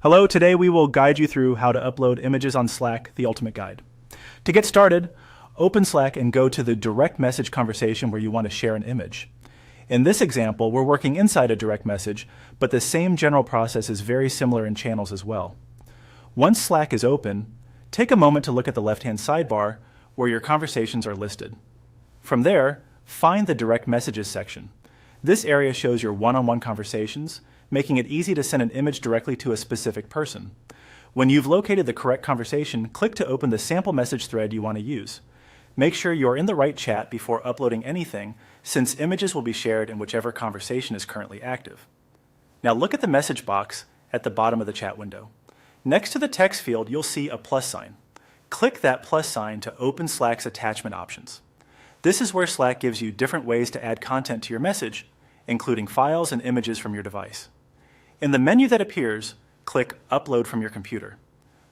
Hello, today we will guide you through how to upload images on Slack, the ultimate guide. To get started, open Slack and go to the direct message conversation where you want to share an image. In this example, we're working inside a direct message, but the same general process is very similar in channels as well. Once Slack is open, take a moment to look at the left-hand sidebar where your conversations are listed. From there, find the direct messages section. This area shows your one-on-one conversations, making it easy to send an image directly to a specific person. When you've located the correct conversation, click to open the sample message thread you want to use. Make sure you're in the right chat before uploading anything, since images will be shared in whichever conversation is currently active. Now look at the message box at the bottom of the chat window. Next to the text field, you'll see a plus sign. Click that plus sign to open Slack's attachment options. This is where Slack gives you different ways to add content to your message, including files and images from your device. In the menu that appears, click Upload from your computer.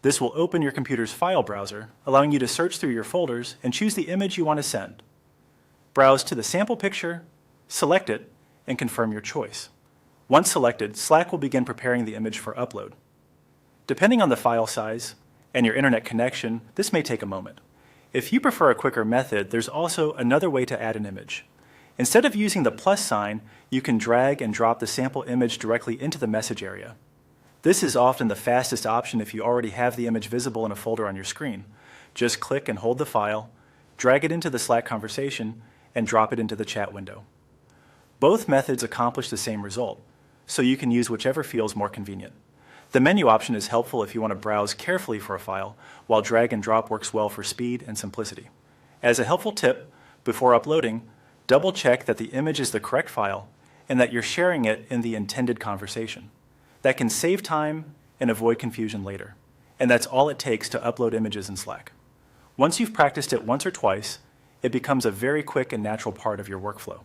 This will open your computer's file browser, allowing you to search through your folders and choose the image you want to send. Browse to the sample picture, select it, and confirm your choice. Once selected, Slack will begin preparing the image for upload. Depending on the file size and your internet connection, this may take a moment. If you prefer a quicker method, there's also another way to add an image. Instead of using the plus sign, you can drag and drop the sample image directly into the message area. This is often the fastest option if you already have the image visible in a folder on your screen. Just click and hold the file, drag it into the Slack conversation, and drop it into the chat window. Both methods accomplish the same result, so you can use whichever feels more convenient. The menu option is helpful if you want to browse carefully for a file, while drag and drop works well for speed and simplicity. As a helpful tip, before uploading, double-check that the image is the correct file and that you're sharing it in the intended conversation. That can save time and avoid confusion later. And that's all it takes to upload images in Slack. Once you've practiced it once or twice, it becomes a very quick and natural part of your workflow.